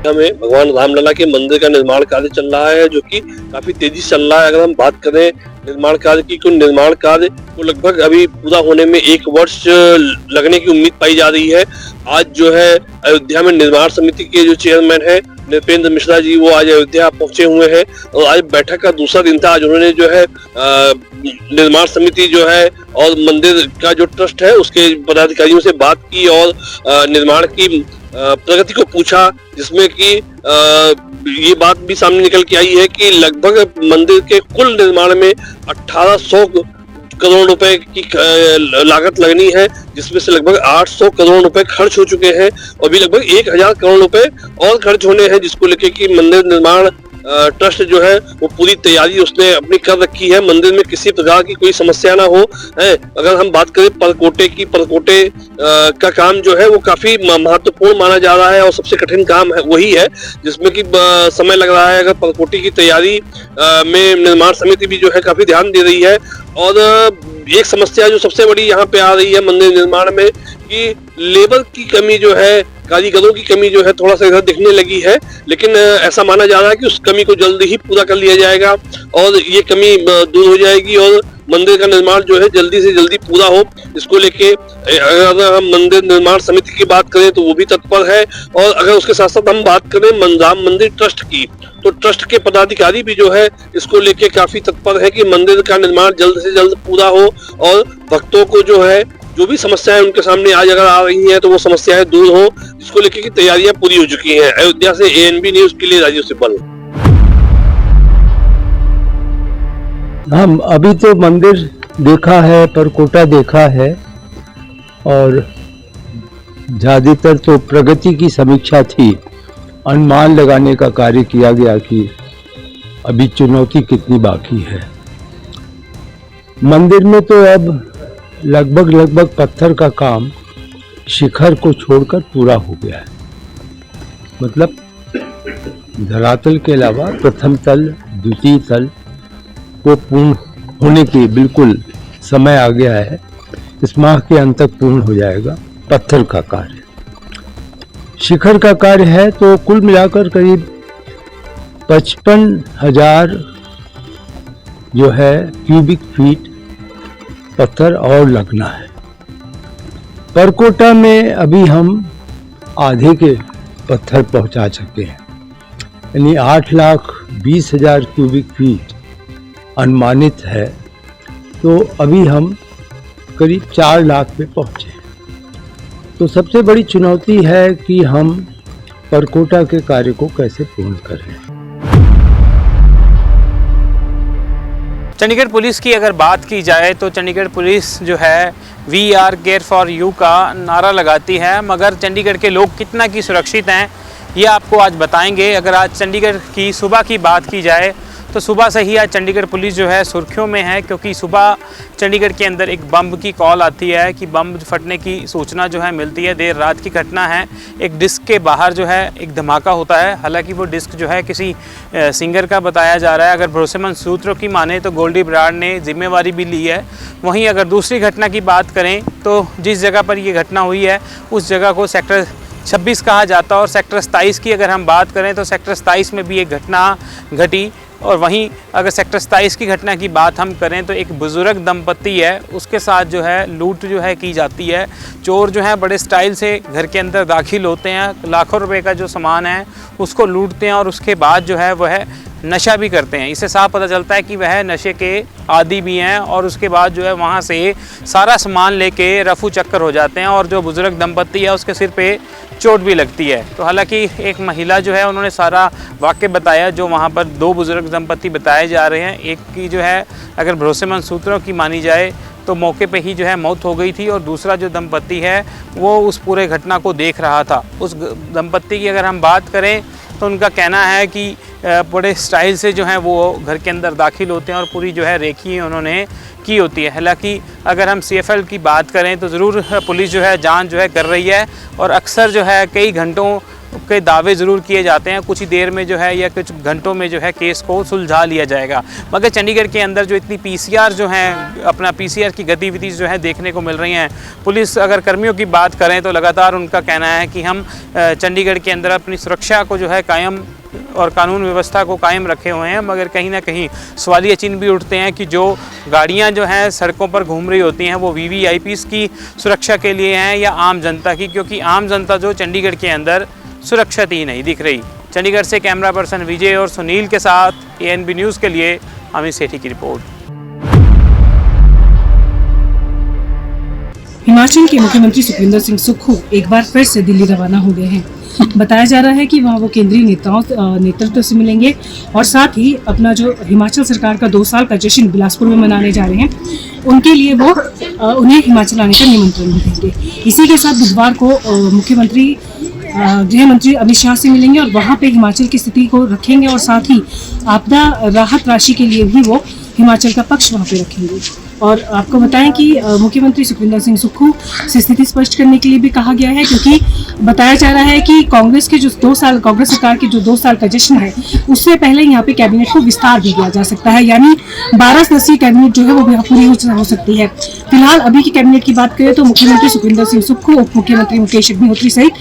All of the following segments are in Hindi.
में भगवान रामलला के मंदिर का निर्माण कार्य चल रहा है, जो कि काफी तेजी से चल रहा है। अगर हम बात करें निर्माण कार्य की, तो निर्माण कार्य को लगभग अभी पूरा होने में 1 वर्ष लगने की उम्मीद पाई जा रही है। आज जो है अयोध्या में निर्माण समिति के जो चेयरमैन है नृपेंद्र मिश्रा जी, वो आज अयोध्या पहुंचे हुए हैं और आज बैठक का दूसरा दिन था। आज उन्होंने जो है निर्माण समिति जो है और मंदिर का जो ट्रस्ट है उसके पदाधिकारियों से बात की और निर्माण की प्रगति को पूछा, जिसमें कि ये बात भी सामने निकल के आई है कि लगभग मंदिर के कुल निर्माण में 1800 करोड़ रुपए की लागत लगनी है, जिसमें से लगभग 800 करोड़ रुपए खर्च हो चुके हैं और भी लगभग 1000 करोड़ रुपए और खर्च होने हैं, जिसको लेके कि मंदिर निर्माण ट्रस्ट जो है वो पूरी तैयारी उसने अपनी कर रखी है। मंदिर में किसी प्रकार की कोई समस्या ना हो है। अगर हम बात करें परकोटे की, परकोटे का काम जो है वो काफी महत्वपूर्ण माना जा रहा है और सबसे कठिन काम है वही है, जिसमें कि समय लग रहा है। अगर परकोटे की तैयारी में निर्माण समिति भी जो है काफी ध्यान दे रही है। और एक समस्या जो सबसे बड़ी यहाँ पे आ रही है मंदिर निर्माण में कि लेबर की कमी जो है, कारीगरों की कमी जो है थोड़ा सा इधर दिखने लगी है, लेकिन ऐसा माना जा रहा है कि उस कमी को जल्दी ही पूरा कर लिया जाएगा और ये कमी दूर हो जाएगी और मंदिर का निर्माण जो है जल्दी से जल्दी पूरा हो। इसको लेके अगर हम मंदिर निर्माण समिति की बात करें तो वो भी तत्पर है। और अगर उसके साथ साथ हम बात करें राम मंदिर ट्रस्ट की, तो ट्रस्ट के पदाधिकारी भी जो है इसको लेके काफी तत्पर है कि मंदिर का निर्माण जल्द से जल्द पूरा हो और भक्तों को जो है जो भी समस्याएं उनके सामने आज अगर आ रही हैं तो वो समस्याएं दूर हो, जिसको लेके की तैयारियां पूरी हो चुकी हैं। अयोध्या से ANB न्यूज के लिए राजीव सिब्बल। हम अभी तो मंदिर देखा है, परकोटा देखा है और ज्यादातर तो प्रगति की समीक्षा थी। अनुमान लगाने का कार्य किया गया कि अभी चुनौती कितनी बाकी है। मंदिर में तो अब लगभग पत्थर का काम शिखर को छोड़कर पूरा हो गया है। मतलब धरातल के अलावा प्रथम तल, द्वितीय तल को पूर्ण होने की बिल्कुल समय आ गया है। इस माह के अंत तक पूर्ण हो जाएगा पत्थर का कार्य। शिखर का कार्य है तो कुल मिलाकर करीब 55,000 जो है क्यूबिक फीट पत्थर और लगना है। परकोटा में अभी हम आधे के पत्थर पहुंचा चुके हैं, यानी 8,20,000 क्यूबिक फीट अनुमानित है। तो अभी हम करीब 4 लाख पे पहुंचे। तो सबसे बड़ी चुनौती है कि हम परकोटा के कार्य को कैसे पूर्ण करें। चंडीगढ़ पुलिस की अगर बात की जाए तो चंडीगढ़ पुलिस जो है we are care for you का नारा लगाती है, मगर चंडीगढ़ के लोग कितना की सुरक्षित हैं ये आपको आज बताएंगे। अगर आज चंडीगढ़ की सुबह की बात की जाए तो सुबह से ही आज चंडीगढ़ पुलिस जो है सुर्खियों में है, क्योंकि सुबह चंडीगढ़ के अंदर एक बम की कॉल आती है कि बम फटने की सूचना जो है मिलती है। देर रात की घटना है। एक डिस्क के बाहर जो है एक धमाका होता है। हालांकि वो डिस्क जो है किसी सिंगर का बताया जा रहा है। अगर भरोसेमंद सूत्रों की माने तो गोल्डी बराड़ ने जिम्मेवारी भी ली है। वहीं अगर दूसरी घटना की बात करें तो जिस जगह पर ये घटना हुई है उस जगह को सेक्टर 26 कहा जाता है और सेक्टर 27 की अगर हम बात करें तो सेक्टर 27 में भी एक घटना घटी। और वहीं अगर सेक्टर 27 की घटना की बात हम करें तो एक बुज़ुर्ग दंपत्ति है, उसके साथ जो है लूट जो है की जाती है। चोर जो है बड़े स्टाइल से घर के अंदर दाखिल होते हैं, लाखों रुपए का जो सामान है उसको लूटते हैं और उसके बाद जो है वह नशा भी करते हैं। इससे साफ पता चलता है कि वह नशे के आदी भी हैं और उसके बाद जो है वहाँ से सारा सामान लेके रफू चक्कर हो जाते हैं और जो बुज़ुर्ग दंपत्ति है उसके सिर पे चोट भी लगती है। तो हालांकि एक महिला जो है उन्होंने सारा वाक़या बताया। जो वहाँ पर 2 बुज़ुर्ग दंपत्ति बताए जा रहे हैं, एक की जो है अगर भरोसेमंद सूत्रों की मानी जाए तो मौके पे ही जो है मौत हो गई थी और दूसरा जो दंपत्ति है वो उस पूरे घटना को देख रहा था। उस दंपत्ति की अगर हम बात करें तो उनका कहना है कि बड़े स्टाइल से जो है वो घर के अंदर दाखिल होते हैं और पूरी जो है रेकी उन्होंने की होती है। हालांकि अगर हम CFL की बात करें तो ज़रूर पुलिस जो है जांच जो है कर रही है और अक्सर जो है कई घंटों के दावे ज़रूर किए जाते हैं कुछ ही देर में जो है या कुछ घंटों में जो है केस को सुलझा लिया जाएगा, मगर चंडीगढ़ के अंदर जो इतनी पीसीआर जो है अपना पीसीआर की गतिविधि जो है देखने को मिल रही हैं। पुलिस अगर कर्मियों की बात करें तो लगातार उनका कहना है कि हम चंडीगढ़ के अंदर अपनी सुरक्षा को जो है कायम और कानून व्यवस्था को कायम रखे हुए हैं, मगर कहीं ना कहीं सवालिया चिन्ह भी उठते हैं कि जो गाड़ियां जो हैं सड़कों पर घूम रही होती हैं वो वीवीआईपीज़ की सुरक्षा के लिए हैं या आम जनता की, क्योंकि आम जनता जो चंडीगढ़ के अंदर सुरक्षित ही नहीं दिख रही। चंडीगढ़ से कैमरा पर्सन विजय और सुनील के साथ एएनबी न्यूज़ के लिए अमित सेठी की रिपोर्ट। हिमाचल के मुख्यमंत्री सुखविंदर सिंह सुक्खू एक बार फिर से दिल्ली रवाना हो गए हैं। बताया जा रहा है कि वहाँ वो केंद्रीय नेतृत्व से मिलेंगे और साथ ही अपना जो हिमाचल सरकार का 2 साल का जश्न बिलासपुर में मनाने जा रहे हैं, उनके लिए वो उन्हें हिमाचल आने का निमंत्रण भी देंगे। इसी के साथ बुधवार को मुख्यमंत्री गृह मंत्री अमित शाह से मिलेंगे और वहाँ पे हिमाचल की स्थिति को रखेंगे और साथ ही आपदा राहत राशि के लिए भी वो हिमाचल का पक्ष वहाँ पे रखेंगे। और आपको बताएं कि मुख्यमंत्री सुखविंदर सिंह सुक्खू से स्थिति स्पष्ट करने के लिए भी कहा गया है, क्योंकि बताया जा रहा है कि कांग्रेस सरकार के जो 2 साल का जश्न है उससे पहले यहाँ पे कैबिनेट को विस्तार भी किया जा सकता है, यानी 12 सदस्यीय कैबिनेट जो है वो पूरी हो सकती है। फिलहाल अभी की कैबिनेट की बात करें तो मुख्यमंत्री सुखविंदर सिंह सुक्खू, उप मुख्यमंत्री मुकेश अग्निहोत्री सहित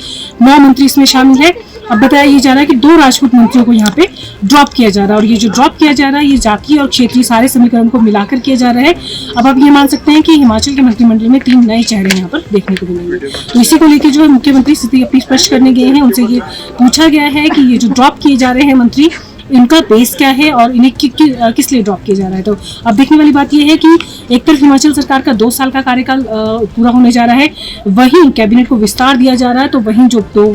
9 मंत्री इसमें शामिल है। अब बताया ये जा रहा है कि 2 राजपूत मंत्रियों को यहाँ पे ड्रॉप किया जा रहा है और ये जो ड्रॉप किया जा रहा है ये जातीय और क्षेत्रीय सारे समीकरण को मिलाकर किया जा रहा है। अब आप ये मान सकते हैं कि हिमाचल के मंत्रिमंडल में 3 नए चेहरे यहाँ पर देखने को मिलेंगे। तो इसी को लेकर जो है मुख्यमंत्री स्थिति अपनी स्पष्ट करने गए हैं, उनसे ये पूछा गया है कि ये जो ड्रॉप किए जा रहे हैं मंत्री, इनका बेस क्या है और इन्हें किस लिए ड्रॉप किया जा रहा है। तो अब देखने वाली बात यह है कि एक तरफ हिमाचल सरकार का 2 साल का कार्यकाल पूरा होने जा रहा है, वहीं कैबिनेट को विस्तार दिया जा रहा है, तो वहीं जो 2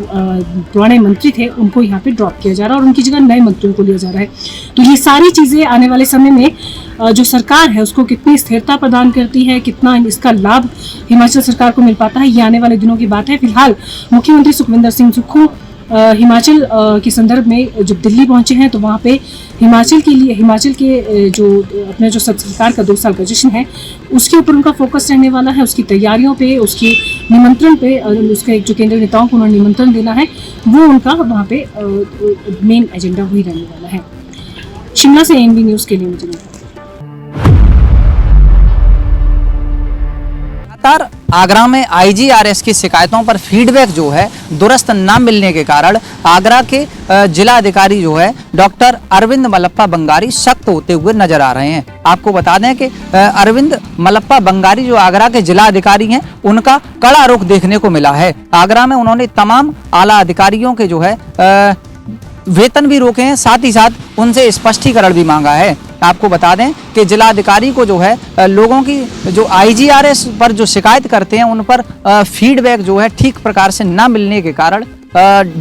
पुराने मंत्री थे उनको यहाँ पे ड्रॉप किया जा रहा है और उनकी जगह नए मंत्रियों को लिया जा रहा है। तो ये सारी चीजें आने वाले समय में जो सरकार है उसको कितनी स्थिरता प्रदान करती है, कितना इसका लाभ हिमाचल सरकार को मिल पाता है, ये आने वाले दिनों की बात है। फिलहाल मुख्यमंत्री सुखविंदर सिंह सुक्खू हिमाचल के संदर्भ में जब दिल्ली पहुंचे हैं तो वहाँ पे हिमाचल के जो अपने जो सरकार का 2 साल का जश्न है उसके ऊपर उनका फोकस रहने वाला है, उसकी तैयारियों पे, उसकी निमंत्रण पे, उसके जो केंद्रीय नेताओं को उन्होंने निमंत्रण देना है वो उनका वहाँ पे मेन एजेंडा वही रहने वाला है। शिमला से एएनबी न्यूज़ के लिए मुझे आगरा में आईजीआरएस की शिकायतों पर फीडबैक जो है दुरुस्त न मिलने के कारण आगरा के जिला अधिकारी जो है डॉक्टर अरविंद मलप्पा बंगारी सख्त होते हुए नजर आ रहे हैं। आपको बता दें कि अरविंद मलप्पा बंगारी जो आगरा के जिला अधिकारी हैं उनका कड़ा रुख देखने को मिला है। आगरा में उन्होंने तमाम आला अधिकारियों के जो है वेतन भी रोके हैं, साथ ही साथ उनसे स्पष्टीकरण भी मांगा है। आपको बता दें कि जिलाधिकारी को जो है लोगों की जो आईजीआरएस पर जो शिकायत करते हैं उन पर फीडबैक जो है ठीक प्रकार से न मिलने के कारण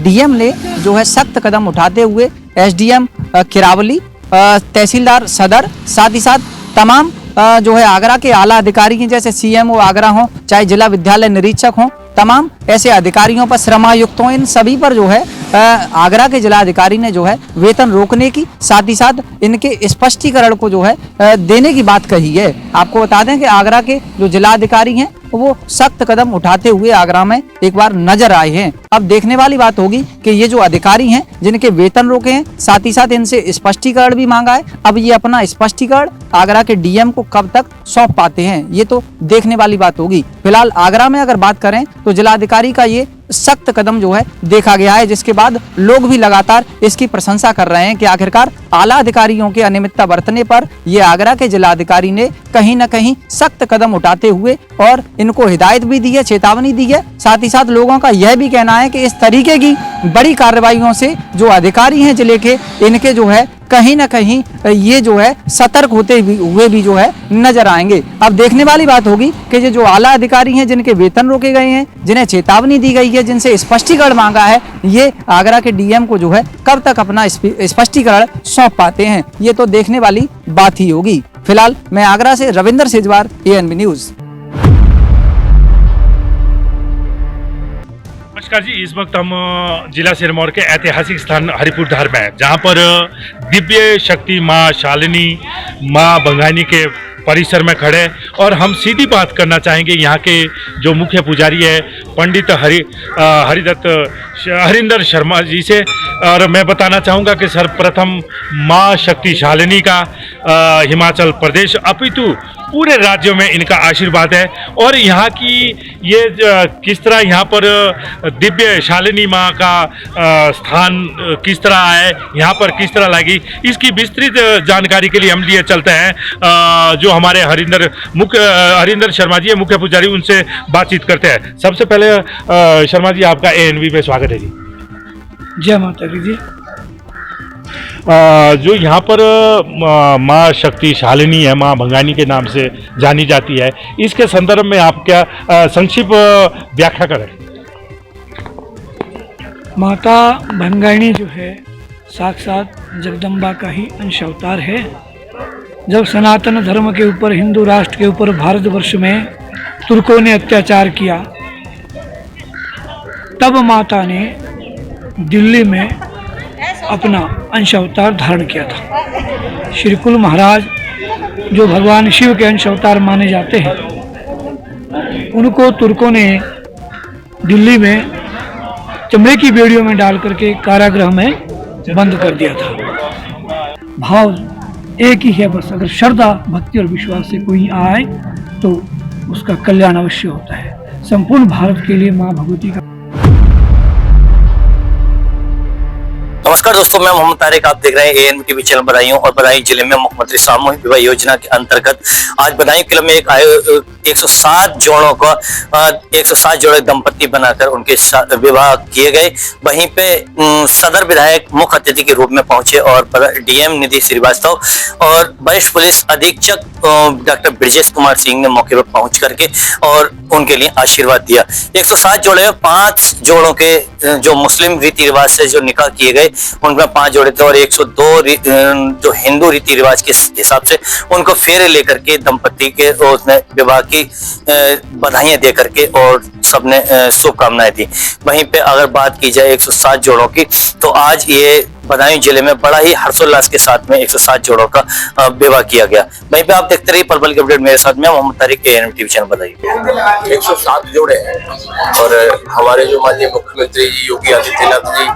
डीएम ने जो है सख्त कदम उठाते हुए एसडीएम किरावली, तहसीलदार सदर, साथ ही साथ तमाम जो है आगरा के आला अधिकारी हैं, जैसे सीएमओ आगरा हो, चाहे जिला विद्यालय निरीक्षक हो, तमाम ऐसे अधिकारियों पर, श्रमायुक्तों, इन सभी पर जो है आगरा के जिला अधिकारी ने जो है वेतन रोकने की, साथ ही साथ इनके स्पष्टीकरण को जो है देने की बात कही है। आपको बता दें कि आगरा के जो जिला अधिकारी हैं वो सख्त कदम उठाते हुए आगरा में एक बार नजर आए हैं। अब देखने वाली बात होगी कि ये जो अधिकारी हैं जिनके वेतन रोके हैं, साथ ही साथ इनसे स्पष्टीकरण भी मांगा है, अब ये अपना स्पष्टीकरण आगरा के डीएम को कब तक सौंप पाते हैं ये तो देखने वाली बात होगी। फिलहाल आगरा में अगर बात करें तो जिलाधिकारी का ये सख्त कदम जो है देखा गया है, जिसके बाद लोग भी लगातार इसकी प्रशंसा कर रहे हैं कि आखिरकार आला अधिकारियों के अनियमितता बरतने पर ये आगरा के जिलाधिकारी ने कहीं न कहीं सख्त कदम उठाते हुए और इनको हिदायत भी दी है, चेतावनी दी है। साथ ही साथ लोगों का यह भी कहना है कि इस तरीके की बड़ी कार्रवाइयों से जो अधिकारी हैं जिले के, इनके जो है कहीं न कहीं ये जो है सतर्क होते हुए भी जो है नजर आएंगे। अब देखने वाली बात होगी कि ये जो आला अधिकारी हैं जिनके वेतन रोके गए हैं, जिन्हें चेतावनी दी गई है, जिनसे स्पष्टीकरण मांगा है, ये आगरा के डीएम को जो है कब तक अपना स्पष्टीकरण सौंप पाते हैं, ये तो देखने वाली बात ही होगी। फिलहाल मैं आगरा से रविंदर सेजवार, एएनबी न्यूज। नमस्कार जी, इस वक्त हम जिला सिरमौर के ऐतिहासिक स्थान हरिपुर धार में हैं, जहाँ पर दिव्य शक्ति माँ शालिनी, माँ बंगानी के परिसर में खड़े हैं और हम सीधी बात करना चाहेंगे यहाँ के जो मुख्य पुजारी है पंडित हरिंदर शर्मा जी से। और मैं बताना चाहूँगा कि सर्वप्रथम माँ शक्ति शालिनी का हिमाचल प्रदेश अपितु पूरे राज्यों में इनका आशीर्वाद है। और यहाँ की ये किस तरह यहाँ पर दिव्य शालिनी माँ का स्थान किस तरह है, यहाँ पर किस तरह लगी, इसकी विस्तृत जानकारी के लिए हम लिए चलते हैं जो हमारे हरिंदर शर्मा जी है मुख्य पुजारी, उनसे बातचीत करते हैं। सबसे पहले शर्मा जी आपका ANV में स्वागत है जी। जय माता दी जी। जो यहाँ पर माँ शक्ति शालिनी है, माँ भंगानी के नाम से जानी जाती है, इसके संदर्भ में आप क्या संक्षिप्त व्याख्या करें। माता भंगानी जो है साक्षात जगदम्बा का ही अंश अवतार है। जब सनातन धर्म के ऊपर, हिंदू राष्ट्र के ऊपर भारतवर्ष में तुर्कों ने अत्याचार किया, तब माता ने दिल्ली में अपना अंश अवतार धारण किया था। श्रीकुल महाराज जो भगवान शिव के अंश अवतार माने जाते हैं, उनको तुर्कों ने दिल्ली में चमड़े की बेड़ियों में डाल करके कारागृह में बंद कर दिया था। भाव एक ही है बस, अगर श्रद्धा भक्ति और विश्वास से कोई आए तो उसका कल्याण अवश्य होता है। संपूर्ण भारत के लिए माँ भगवती का नमस्कार दोस्तों, मैं मोहम्मद तारिक, आप देख रहे हैं ANV टीवी चैनल बदायूं। और बदायूं जिले में मुख्यमंत्री सामूहिक विवाह योजना के अंतर्गत आज बदायूं किले में 107 जोड़ों को 107 जोड़े दंपति बनाकर उनके विवाह किए गए। वहीं पे सदर विधायक मुख्य अतिथि के रूप में पहुंचे और DM निधि श्रीवास्तव और वरिष्ठ पुलिस अधीक्षक डॉक्टर ब्रजेश कुमार सिंह ने मौके पर पहुंच करके और उनके लिए आशीर्वाद दिया। 107 जोड़े, 5 जोड़ों के जो मुस्लिम रीति रिवाज से जो निकाह किए गए उनमें 5 जोड़े थे और 102 जो हिंदू रीति रिवाज के हिसाब से उनको फेरे लेकर के दंपति के उसने विवाह की बधाइयां दे करके और सबने शुभकामनाएं दी। वहीं पे अगर बात की जाए 107 जोड़ों की, तो आज ये बदायूं जिले में बड़ा ही हर्षोल्लास के साथ में 107 जोड़ों का विवाह किया गया। वहीं पे आप देखते रहिए पल पल के अपडेट मेरे साथ में Mohammad Tariq, ANV TV channel Badaun. 107 जोड़े हैं और हमारे जो माननीय मुख्यमंत्री योगी आदित्यनाथ जी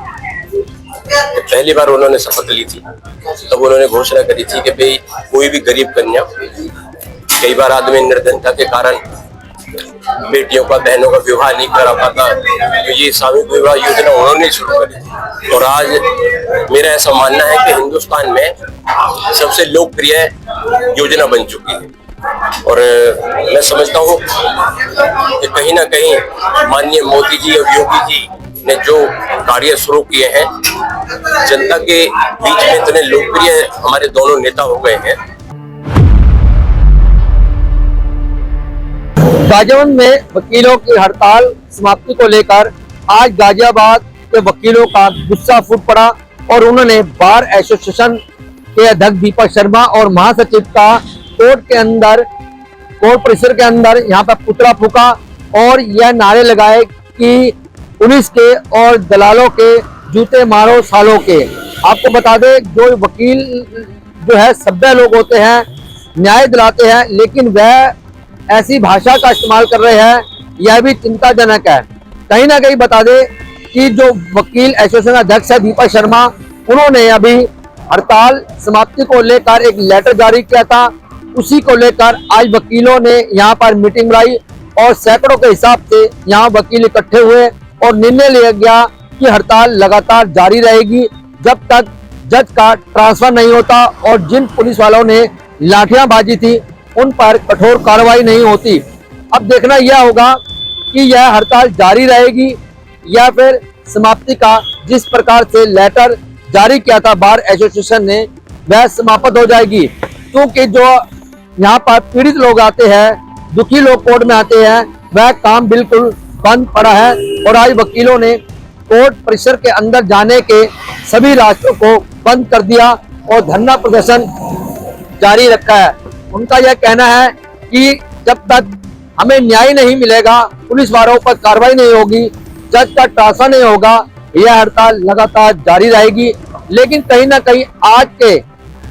पहली बार उन्होंने शपथ ली थी, तब उन्होंने घोषणा करी थी कि भाई कोई भी गरीब कन्या, कई बार आदमी निर्धनता के कारण बेटियों का, बहनों का विवाह नहीं करा पाता, तो ये सामूहिक विवाह योजना उन्होंने शुरू करी थी। और आज मेरा ऐसा मानना है कि हिंदुस्तान में सबसे लोकप्रिय योजना बन चुकी है। और मैं समझता हूँ कि कहीं ना कहीं माननीय मोदी जी और योगी जी ने जो कार्य शुरू किए हैं, जनता के बीच में इतने लोकप्रिय हमारे दोनों नेता हो गए हैं। गाजियाबाद में वकीलों की हड़ताल समाप्ति को लेकर आज गाजियाबाद के वकीलों का गुस्सा फूट पड़ा और उन्होंने बार एसोसिएशन के अध्यक्ष दीपक शर्मा और महासचिव का कोर्ट परिसर के अंदर यहाँ पर पुतला फूका और यह नारे लगाए कि पुलिस के और दलालों के जूते मारो सालों के। आपको बता दें, जो वकील जो है सभ्य लोग होते हैं, न्याय दिलाते हैं, लेकिन वह ऐसी भाषा का इस्तेमाल कर रहे हैं, यह भी चिंताजनक है। कहीं ना कहीं बता दें कि जो वकील एसोसिएशन अध्यक्ष है दीपक शर्मा, उन्होंने अभी हड़ताल समाप्ति को लेकर एक लेटर जारी किया था। उसी को लेकर आज वकीलों ने यहाँ पर मीटिंग बुलाई और सैकड़ों के हिसाब से यहाँ वकील इकट्ठे हुए और निर्णय लिया गया कि हड़ताल लगातार जारी रहेगी जब तक जज का ट्रांसफर नहीं होता और जिन पुलिस वालों ने लाठियां बाजी थी उन पर कठोर कार्रवाई नहीं होती। अब देखना यह होगा कि यह हड़ताल जारी रहेगी या फिर समाप्ति का जिस प्रकार से लेटर जारी किया था बार एसोसिएशन ने, वह समाप्त हो जाएगी। क्योंकि जो यहाँ पर पीड़ित लोग आते हैं, दुखी लोग कोर्ट में आते हैं, वह काम बिल्कुल बंद पड़ा है और आज वकीलों ने कोर्ट परिसर के अंदर जाने के सभी रास्तों को बंद कर दिया और धरना प्रदर्शन जारी रखा है। उनका यह कहना है कि जब तक हमें न्याय नहीं मिलेगा, पुलिस वालों पर कार्रवाई नहीं होगी, जज का ट्रांसफर नहीं होगा, यह हड़ताल लगातार जारी रहेगी। लेकिन कहीं ना कहीं आज के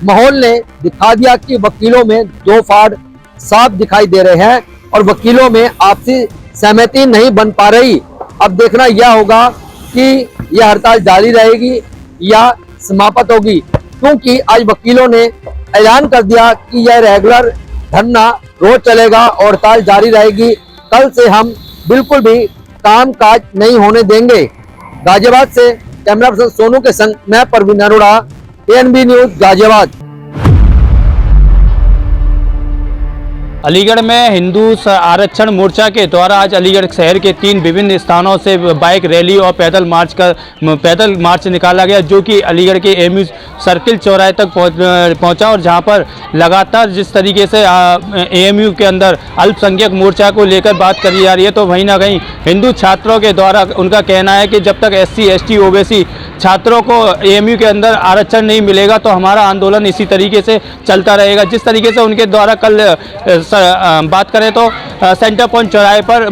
माहौल ने दिखा दिया कि वकीलों में दो फाड़ साफ दिखाई दे रहे हैं और वकीलों में आपसी सहमति नहीं बन पा रही। अब देखना यह होगा कि यह हड़ताल जारी रहेगी या समाप्त होगी, क्योंकि आज वकीलों ने ऐलान कर दिया कि यह रेगुलर धरना रोज चलेगा और हड़ताल जारी रहेगी। कल से हम बिल्कुल भी काम काज नहीं होने देंगे। गाजियाबाद से कैमरा पर्सन सोनू के संग मैं परवीन अरोड़ा, ANB न्यूज गाजियाबाद। अलीगढ़ में हिंदू आरक्षण मोर्चा के द्वारा आज अलीगढ़ शहर के 3 विभिन्न स्थानों से बाइक रैली और पैदल मार्च निकाला गया, जो कि अलीगढ़ के AMU सर्किल चौराहे तक पहुंचा और जहां पर लगातार जिस तरीके से AMU के अंदर अल्पसंख्यक मोर्चा को लेकर बात करी जा रही है, तो वहीं ना कहीं हिंदू छात्रों के द्वारा उनका कहना है कि जब तक SC ST OBC छात्रों को AMU के अंदर आरक्षण नहीं मिलेगा तो हमारा आंदोलन इसी तरीके से चलता रहेगा। जिस तरीके से उनके द्वारा कल बात करें तो सेंटर पॉइंट चौराहे पर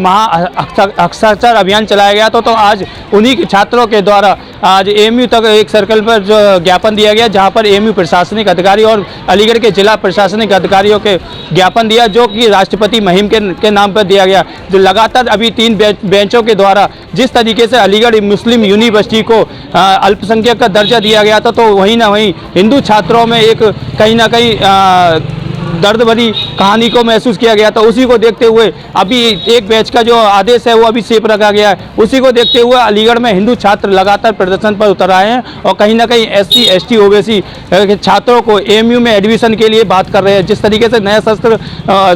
हस्ताक्षर अभियान चलाया गया तो आज उन्हीं छात्रों के द्वारा आज AMU तक एक सर्कल पर जो ज्ञापन दिया गया, जहां पर AMU प्रशासनिक अधिकारी और अलीगढ़ के जिला प्रशासनिक अधिकारियों के ज्ञापन दिया, जो कि राष्ट्रपति मुहिम के नाम पर दिया गया। जो लगातार अभी 3 बेंचों के द्वारा जिस तरीके से अलीगढ़ मुस्लिम यूनिवर्सिटी को अल्पसंख्यक का दर्जा दिया गया था, तो वहीं ना वहीं हिंदू छात्रों में एक कहीं ना कहीं दर्द भरी कहानी को महसूस किया गया था। उसी को देखते हुए अभी एक बैच का जो आदेश है वो अभी सेप रखा गया है। उसी को देखते हुए अलीगढ़ में हिंदू छात्र लगातार प्रदर्शन पर उतर आए हैं और कहीं ना कहीं SC ST OBC के छात्रों को AMU में एडमिशन के लिए बात कर रहे हैं। जिस तरीके से नया सत्र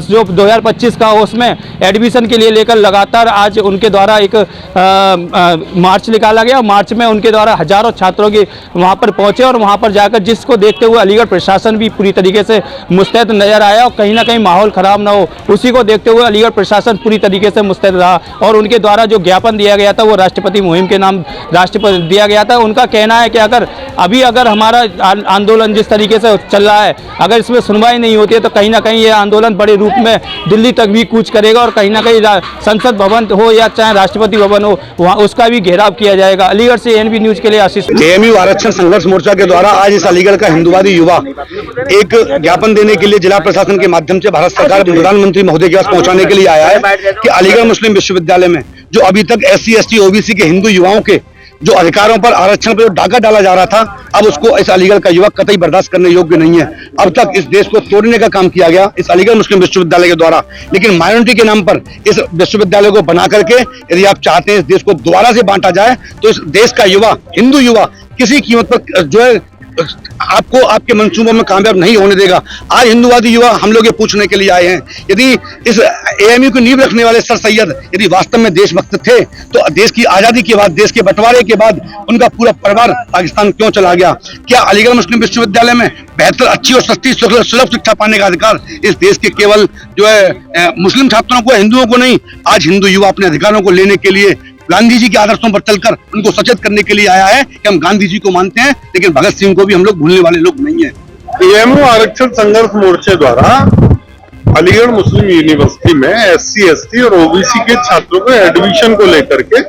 जो 2025 का उसमें एडमिशन के लिए लेकर लगातार आज उनके द्वारा एक मार्च निकाला गया। मार्च में उनके द्वारा हजारों छात्रों की वहाँ पर पहुँचे और वहाँ पर जाकर जिसको देखते हुए अलीगढ़ प्रशासन भी पूरी तरीके से मुस्तैद नजर आया और कहीं ना कहीं माहौल खराब ना हो, उसी को देखते हुए अलीगढ़ प्रशासन पूरी तरीके से मुस्तैद रहा और उनके द्वारा जो ज्ञापन दिया गया था वो राष्ट्रपति मुहिम के नाम राष्ट्रपति दिया गया था। उनका कहना है कि अगर हमारा आंदोलन जिस तरीके से चल रहा है, अगर इसमें सुनवाई नहीं होती है तो कहीं ना कहीं ये आंदोलन बड़े रूप में दिल्ली तक भी कूच करेगा और कहीं ना कहीं संसद भवन हो या चाहे राष्ट्रपति भवन हो, वहाँ उसका भी घेराव किया जाएगा। अलीगढ़ से ANB न्यूज के लिए आशीष। AMU आरक्षण संघर्ष मोर्चा के द्वारा आज इस अलीगढ़ का हिंदुवादी युवा एक ज्ञापन देने के लिए जिला प्रशासन के माध्यम से भारत सरकार प्रधानमंत्री महोदय के पास पहुंचाने के लिए आया है कि अलीगढ़ मुस्लिम विश्वविद्यालय में जो अभी तक SC ST OBC के हिंदू युवाओं के जो अधिकारों पर आरक्षण पर जो डाका डाला जा रहा था, अब उसको इस अलीगढ़ का युवक कतई बर्दाश्त करने योग्य नहीं है। अब तक इस देश को तोड़ने का काम किया गया इस अलीगढ़ मुस्लिम विश्वविद्यालय के द्वारा, लेकिन माइनॉरिटी के नाम पर इस विश्वविद्यालय को बना करके यदि आप चाहते हैं इस देश को दोबारा से बांटा जाए तो इस देश का युवा, हिंदू युवा किसी कीमत पर जो है आपको आपके मंसूबों में कामयाब नहीं होने देगा। आज हिंदुवादी युवा हम लोग ये पूछने के लिए आए हैं, यदि इस AMU को नींव रखने वाले सर सैयद यदि वास्तव में देशभक्त थे तो देश की आजादी के बाद, देश के बंटवारे के बाद उनका पूरा परिवार पाकिस्तान क्यों चला गया? क्या अलीगढ़ मुस्लिम विश्वविद्यालय में बेहतर, अच्छी और सस्ती सुलभ शिक्षा पाने का अधिकार इस देश के केवल जो है मुस्लिम छात्रों को, हिंदुओं को नहीं, आज हिंदू युवा अपने अधिकारों को लेने के लिए गांधी जी के आदर्शों पर चलकर उनको सचेत करने के लिए आया है कि हम गांधी जी को मानते हैं, लेकिन भगत सिंह को भी हम लोग भूलने वाले लोग नहीं है। AMU आरक्षण संघर्ष मोर्चे द्वारा अलीगढ़ मुस्लिम यूनिवर्सिटी में SC ST और OBC के छात्रों को एडमिशन को लेकर के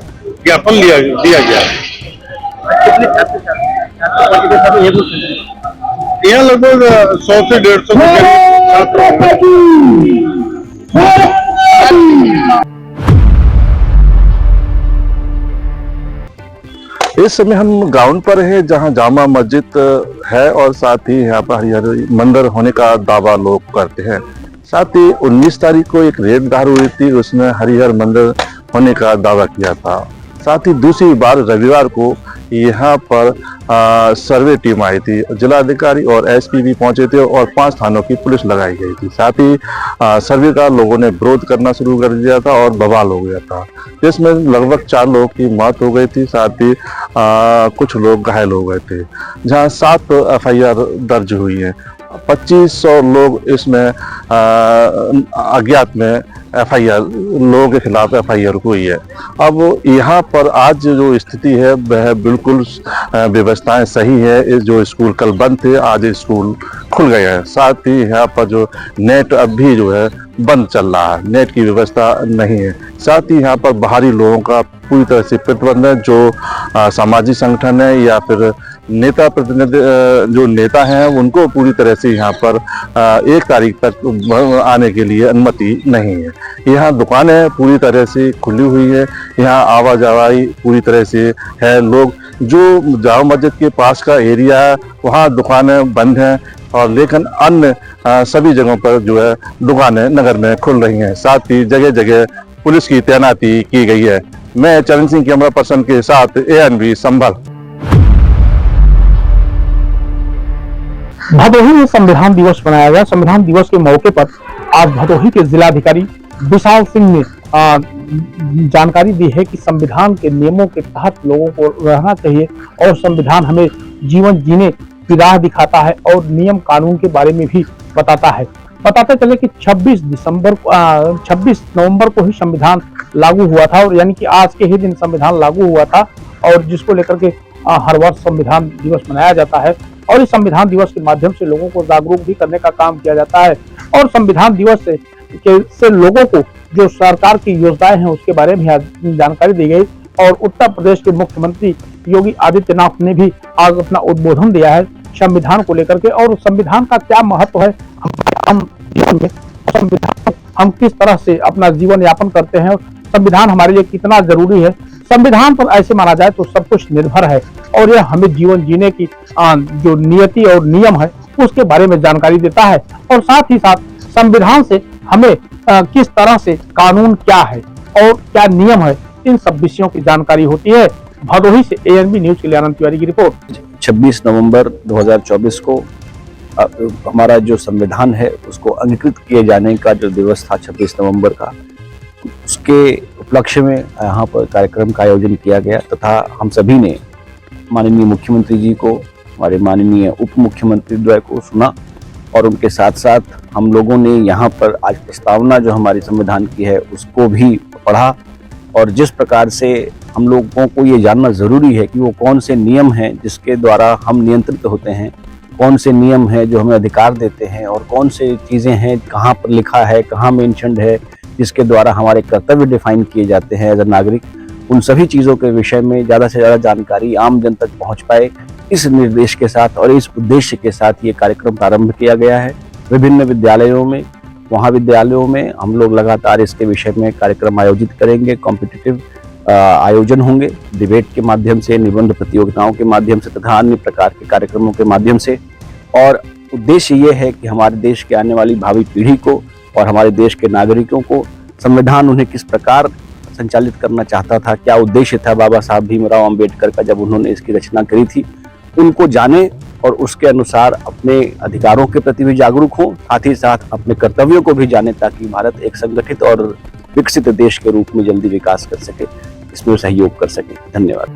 ज्ञापन दिया गया है। यहाँ लगभग 100 से 150 छात्र। इस समय हम ग्राउंड पर हैं जहां जामा मस्जिद है और साथ ही यहाँ पर हरिहर मंदिर होने का दावा लोग करते हैं। साथ ही 19 तारीख को एक रेड दारू हुई थी, उसमें हरिहर मंदिर होने का दावा किया था। साथ ही दूसरी बार रविवार को यहाँ पर सर्वे टीम आई थी, जिलाधिकारी और SP भी पहुंचे थे और 5 थानों की पुलिस लगाई गई थी। साथ ही सर्वे का लोगों ने विरोध करना शुरू कर दिया था और बवाल हो गया था, जिसमें लगभग 4 लोगों की मौत हो गई थी। साथ ही कुछ लोग घायल हो गए थे, जहां 7 FIR दर्ज हुई है। 2500 लोग इसमें अज्ञात में FIR लोगों के खिलाफ FIR हुई है। अब यहाँ पर आज जो स्थिति है वह बिल्कुल व्यवस्थाएं सही है। इस जो स्कूल कल बंद थे, आज स्कूल खुल गए हैं। साथ ही यहाँ पर जो नेट अब भी जो है बंद चल रहा है, नेट की व्यवस्था नहीं है। साथ ही यहाँ पर बाहरी लोगों का पूरी तरह से प्रतिबंध है, जो सामाजिक संगठन है या फिर नेता प्रतिनिधि जो नेता हैं उनको पूरी तरह से यहाँ पर 1 तारीख तक आने के लिए अनुमति नहीं है। यहाँ दुकानें पूरी तरह से खुली हुई है, यहाँ आवाजाही पूरी तरह से है। लोग जो जामा मस्जिद के पास का एरिया है वहाँ दुकानें बंद हैं और लेकिन अन्य सभी जगहों पर जो है दुकानें नगर में खुल रही हैं। साथ ही जगह जगह पुलिस की तैनाती की गई है। मैं चरण सिंह कैमरा पर्सन के साथ ANB संभल। भदोही में संविधान दिवस मनाया गया। संविधान दिवस के मौके पर आज भदोही के जिलाधिकारी विशाल सिंह ने जानकारी दी है कि संविधान के नियमों के तहत लोगों को रहना चाहिए और संविधान हमें जीवन जीने की राह दिखाता है और नियम कानून के बारे में भी बताता है। बताते चले कि 26 नवंबर को ही संविधान लागू हुआ था और यानी कि आज के ही दिन संविधान लागू हुआ था और जिसको लेकर के हर वर्ष संविधान दिवस मनाया जाता है और इस संविधान दिवस के माध्यम से लोगों को जागरूक भी करने का काम किया जाता है और संविधान दिवस से लोगों को जो सरकार की योजनाएं हैं उसके बारे में जानकारी दी गई और उत्तर प्रदेश के मुख्यमंत्री योगी आदित्यनाथ ने भी आज अपना उद्बोधन दिया है संविधान को लेकर के और संविधान का क्या महत्व है हम जीवन में, संविधान हम किस तरह से अपना जीवन यापन करते हैं और संविधान हमारे लिए कितना जरूरी है। संविधान पर ऐसे माना जाए तो सब कुछ निर्भर है और यह हमें जीवन जीने की जो नियति और नियम है उसके बारे में जानकारी देता है और साथ ही साथ संविधान से हमें किस तरह से कानून क्या है और क्या नियम है इन सब विषयों की जानकारी होती है। भदोही से ANB न्यूज के लिए आनंद तिवारी की रिपोर्ट। 26 नवंबर 2024 को हमारा जो संविधान है उसको अंगीकृत किए जाने का जो दिवस था 26 नवंबर का, उसके उपलक्ष्य में यहाँ पर कार्यक्रम का आयोजन किया गया तथा हम सभी ने माननीय मुख्यमंत्री जी को, हमारे माननीय उप मुख्यमंत्री द्वय को सुना और उनके साथ साथ हम लोगों ने यहाँ पर आज प्रस्तावना जो हमारी संविधान की है उसको भी पढ़ा और जिस प्रकार से हम लोगों को ये जानना ज़रूरी है कि वो कौन से नियम हैं जिसके द्वारा हम नियंत्रित होते हैं, कौन से नियम हैं जो हमें अधिकार देते हैं और कौन से चीज़ें हैं कहाँ पर लिखा है, कहाँ मेंशन्ड है, जिसके द्वारा हमारे कर्तव्य डिफाइन किए जाते हैं एज अ नागरिक। उन सभी चीज़ों के विषय में ज़्यादा से ज़्यादा जानकारी आम जन तक पहुँच पाए, इस निर्देश के साथ और इस उद्देश्य के साथ ये कार्यक्रम प्रारंभ किया गया है। विभिन्न विद्यालयों में, महाविद्यालयों में हम लोग लगातार इसके विषय में कार्यक्रम आयोजित करेंगे। कॉम्पिटिटिव आयोजन होंगे डिबेट के माध्यम से, निबंध प्रतियोगिताओं के माध्यम से तथा अन्य प्रकार के कार्यक्रमों के माध्यम से और उद्देश्य ये है कि हमारे देश के आने वाली भावी पीढ़ी को और हमारे देश के नागरिकों को संविधान उन्हें किस प्रकार संचालित करना चाहता था, क्या उद्देश्य था बाबा साहब भीमराव अंबेडकर का जब उन्होंने इसकी रचना करी थी, उनको जाने और उसके अनुसार अपने अधिकारों के प्रति भी जागरूक हों, साथ ही साथ अपने कर्तव्यों को भी जाने ताकि भारत एक संगठित और विकसित देश के रूप में जल्दी विकास कर सके, इसमें सहयोग कर सके। धन्यवाद।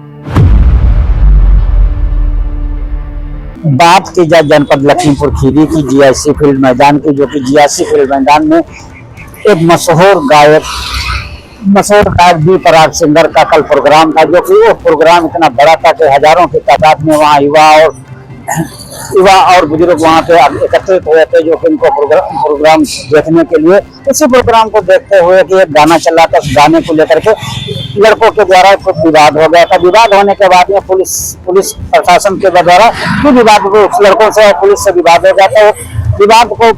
बात की जाए जनपद लखीमपुर खीरी की GIC फील्ड मैदान की, जो कि GIC फील्ड मैदान में एक मशहूर गायक बी पराग सिंगर का कल प्रोग्राम था, जो कि वो प्रोग्राम इतना बड़ा था कि हजारों की तादाद में वहाँ युवा और बुजुर्ग वहाँ पे एकत्रित हुए थे, जो कि उनको प्रोग्राम देखने के लिए। इसी प्रोग्राम को देखते हुए कि एक गाना चल रहा था, उस गाने को लेकर के लड़कों के द्वारा कुछ विवाद हो गया था। विवाद होने के बाद में पुलिस प्रशासन के द्वारा विवाद लड़कों से और पुलिस से विवाद हो जाता है। विवाद को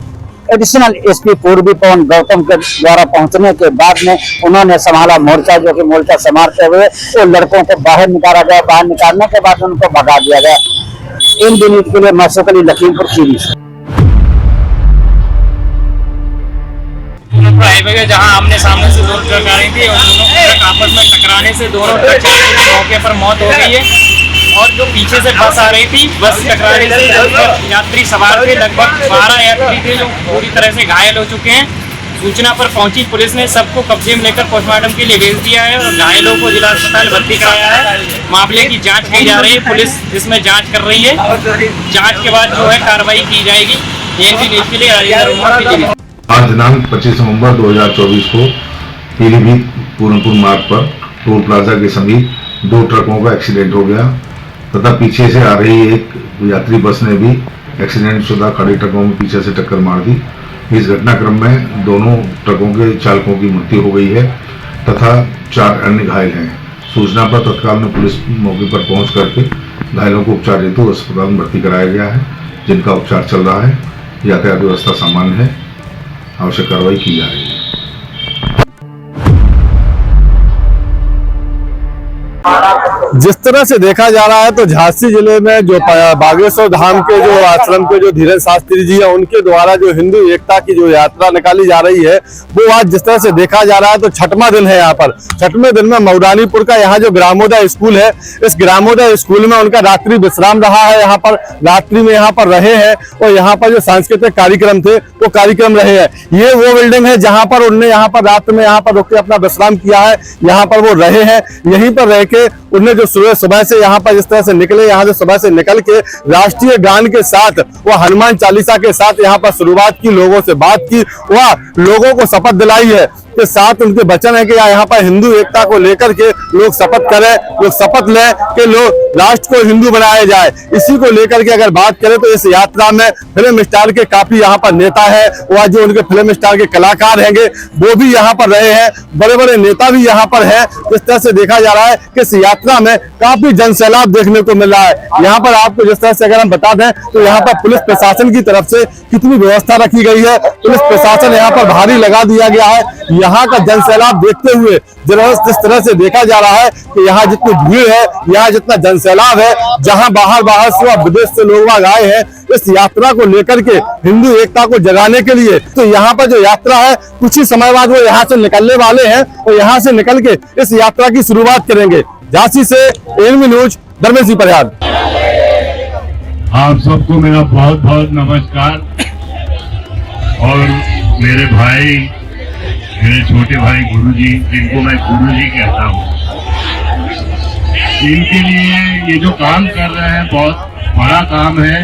एडिशनल SP पूर्वी पवन गौतम के द्वारा पहुंचने के बाद में उन्होंने संभाला मोर्चा, जो कि मोर्चा संभालते हुए वो लड़कों को बाहर निकाला गया। बाहर निकालने के बाद उनको भगा दिया गया। इन दिनों के लिए मशोकली लखीमपुर खीरी हाईवे जहां आमने सामने से दो ट्रक आ रही थी और दोनों ट्रक आपस में टकराने से दोनों ट्रक चालकों की मौके पर मौत हो गई है और जो पीछे से बस आ रही थी, बस टकराने से यात्री सवार थे, लगभग 12 यात्री थे जो पूरी तरह से घायल हो चुके हैं। सूचना पर पहुंची पुलिस ने सबको कब्जे में लेकर पोस्टमार्टम के लिए भेज दिया है और घायलों को जिला अस्पताल भर्ती कराया है। मामले की जांच की जा रही है, पुलिस इसमें जांच कर रही है। जांच के बाद जो है कार्रवाई की जाएगी। ANB न्यूज के लिए राजेंद्र उमर। आज दिनांक 25 नवंबर 2024 को पीलीभीत पूरनपुर मार्ग पर टोल प्लाजा के समीप 2 ट्रकों का एक्सीडेंट हो गया तथा पीछे से आ रही एक यात्री बस ने भी एक्सीडेंट शुदा खड़े ट्रकों में पीछे से टक्कर मार दी। इस घटनाक्रम में दोनों ट्रकों के चालकों की मृत्यु हो गई है तथा 4 अन्य घायल हैं। सूचना पर तत्काल में पुलिस मौके पर पहुंच करके घायलों को उपचार हेतु अस्पताल में भर्ती कराया गया है, जिनका उपचार चल रहा है। यातायात व्यवस्था सामान्य है, आवश्यक कार्रवाई की जा रही है। जिस तरह से देखा जा रहा है तो झांसी जिले में जो बागेश्वर धाम के जो आश्रम के जो धीरेन्द्र शास्त्री जी है, उनके द्वारा जो हिंदू एकता की जो यात्रा निकाली जा रही है, वो आज जिस तरह से देखा जा रहा है तो छठवां दिन है। यहाँ पर छठवें दिन में मऊरानीपुर का यहाँ जो ग्रामोदय स्कूल है, इस ग्रामोदय स्कूल में उनका रात्रि विश्राम रहा है। यहाँ पर रात्रि में यहाँ पर रहे हैं और यहाँ पर जो सांस्कृतिक कार्यक्रम थे वो कार्यक्रम रहे हैं। ये वो बिल्डिंग है जहाँ पर उनने यहाँ पर रात में यहाँ पर रुक के अपना विश्राम किया है, यहाँ पर वो रहे हैं। यहीं पर रह के उनने जो सुबह से यहाँ पर इस तरह से निकले, यहाँ से सुबह से निकल के राष्ट्रीय गान के साथ वो हनुमान चालीसा के साथ यहाँ पर शुरुआत की, लोगों से बात की, वह लोगों को शपथ दिलाई है के साथ उनके वचन है कि यहाँ पर हिंदू एकता को लेकर के लोग शपथ करें, लोग शपथ लें कि लोग राष्ट्र को हिंदू बनाया जाए। इसी को लेकर के अगर बात करें तो इस यात्रा में फिल्म स्टार के काफी यहाँ पर नेता है, वह जो उनके फिल्म स्टार के कलाकार हैंगे वो भी यहाँ पर रहे हैं, बड़े बड़े नेता भी यहाँ पर है। जिस तरह से देखा जा रहा है कि इस यात्रा में काफी जनसैलाब देखने को मिल रहा है। यहाँ पर आपको जिस तरह से अगर हम बता दें तो यहाँ पर पुलिस प्रशासन की तरफ से कितनी व्यवस्था रखी गई है, पुलिस प्रशासन यहाँ पर भारी लगा दिया गया है। यहाँ का जनसैलाब देखते हुए जिस तरह से देखा जा रहा है कि यहाँ जितनी भीड़ है, यहाँ जितना जनसैलाब है, जहाँ बाहर से व विदेश से लोग आए हैं इस यात्रा को लेकर के हिंदू एकता को जगाने के लिए, तो यहाँ पर जो यात्रा है कुछ ही समय बाद वो यहाँ से निकलने वाले हैं और यहाँ से निकल के इस यात्रा की शुरुआत करेंगे। झांसी से एएनबी न्यूज धर्मेश प्रयाग। आप सबको मेरा बहुत बहुत नमस्कार। और मेरे भाई, मेरे छोटे भाई गुरुजी, जिनको मैं गुरुजी कहता हूँ, इनके लिए ये जो काम कर रहे हैं बहुत बड़ा काम है।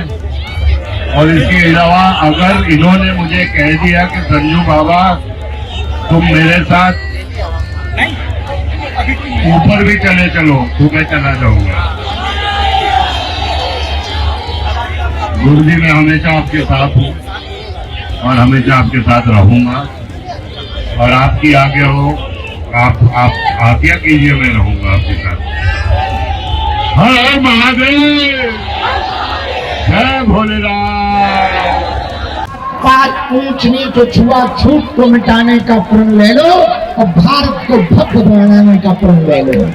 और इसके अलावा अगर इन्होंने मुझे कह दिया कि संजू बाबा तुम मेरे साथ ऊपर भी चले चलो, तो मैं चला जाऊंगा। गुरुजी मैं हमेशा आपके साथ हूँ और हमेशा आपके साथ रहूंगा और आपकी आज्ञा हो, आप आज्ञा कीजिए, मैं रहूंगा आपके साथ। हर महादेव, जय भोलेनाथ। बात ऊंच नीच और छुआछूत को मिटाने का प्रण ले लो और भारत को भव्य बनाने का प्रण ले लो।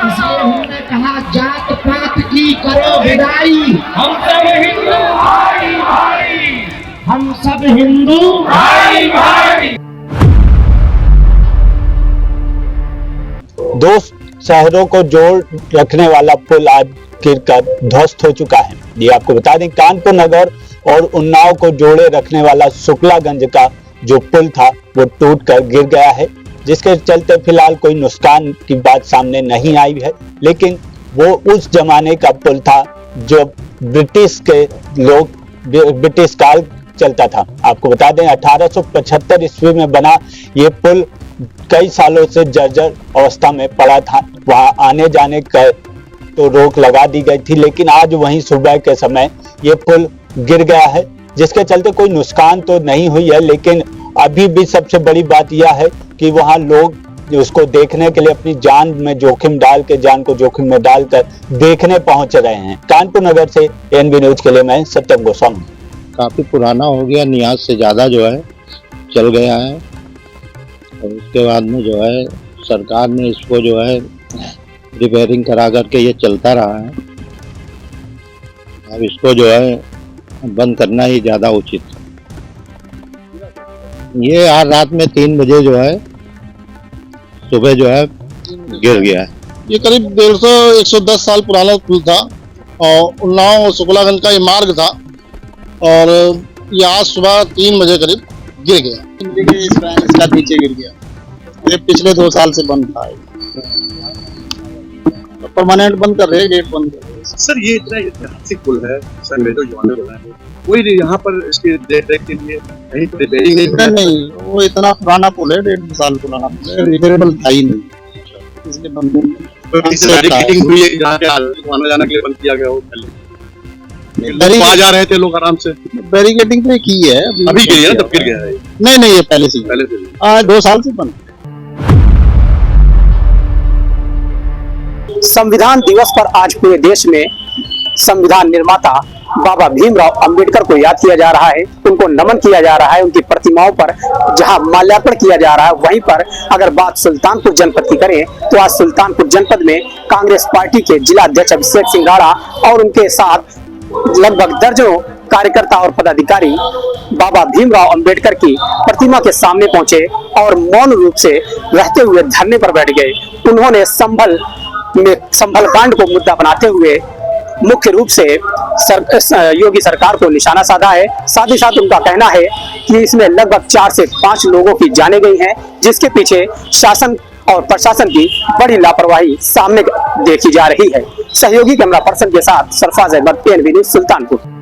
इसलिए हमने कहा जात पात की करो विदाई, हम सब हिंदू भाई भाई, हम सब हिंदू भाई भाई। दो शहरों को जोड़ रखने वाला पुल आज गिरकर ध्वस्त हो चुका है। ये आपको बता दें, कानपुर नगर और उन्नाव को जोड़े रखने वाला शुक्लागंज का जो पुल था वो टूटकर गिर गया है, जिसके चलते फिलहाल कोई नुकसान की बात सामने नहीं आई है। लेकिन वो उस जमाने का पुल था जो ब्रिटिश काल चलता था। आपको बता दें 1875 ईस्वी में बना ये पुल कई सालों से जर्जर अवस्था में पड़ा था। वहां आने जाने का तो रोक लगा दी गई थी, लेकिन आज वहीं सुबह के समय ये पुल गिर गया है, जिसके चलते कोई नुकसान तो नहीं हुई है। लेकिन अभी भी सबसे बड़ी बात यह है कि वहां लोग उसको देखने के लिए अपनी जान को जोखिम में डालकर देखने पहुंच रहे हैं। कानपुर नगर से एएनबी न्यूज के लिए मैं सत्यम गोस्वामी। काफी पुराना हो गया, नियाज से ज्यादा जो है चल गया है और उसके बाद में जो है सरकार ने इसको जो है रिपेयरिंग करा करके ये चलता रहा है। अब इसको जो है बंद करना ही ज्यादा उचित है। ये आज रात में 3 बजे जो है सुबह जो है गिर गया है। ये करीब 150-110 साल पुराना पुल था और उन्नाव और शुक्लागंज का ये मार्ग था और ये आज सुबह 3 बजे करीब गिर गया। इसका पीछे गिर गया। ये पिछले 2 साल से बंद था, परमानेंट बंद कर रहे हैं, गेट बंद कर रहे हैं। सर ये इतना ऐतिहासिक पुल है, संग्रेजों जमाने बना है, कोई यहाँ पर इसके देख रेख के लिए कहीं पर रिपेयरिंग नहीं, वो इतना पुराना पुल है, 1.5 साल पुराना रिपेयरेबल था ही नहीं, इसलिए बंद बैरिकेडिंग हुई है जहाँ पे आना जाने के लिए बंद किया गया हो। पहले आ जा रहे थे लोग आराम से। बैरिकेडिंग तो की है, अभी गिर गया, तब गिर गया है। नहीं ये पहले से 2 साल से बंद। संविधान दिवस पर आज पूरे देश में संविधान निर्माता बाबा भीमराव अंबेडकर को याद किया जा रहा है, उनको नमन किया जा रहा है। उनकी प्रतिमाओं पर जहां माल्यार्पण किया जा रहा है, वहीं पर अगर बात सुल्तानपुर जनपद की करें तो आज सुल्तानपुर जनपद में कांग्रेस पार्टी के जिला अध्यक्ष अभिषेक सिंह राणा और उनके साथ लगभग दर्जनों कार्यकर्ता और पदाधिकारी बाबा भीमराव अंबेडकर की प्रतिमा के सामने पहुंचे और मौन रूप से रहते हुए धरने पर बैठ गए। उन्होंने संभल कांड को मुद्दा बनाते हुए मुख्य रूप से योगी सरकार को निशाना साधा है। साथ ही साथ उनका कहना है कि इसमें लगभग 4 से 5 लोगों की जानें गई हैं, जिसके पीछे शासन और प्रशासन की बड़ी लापरवाही सामने देखी जा रही है। सहयोगी कैमरा पर्सन के साथ सरफराज अहमद, PNB न्यूज़, सुल्तानपुर।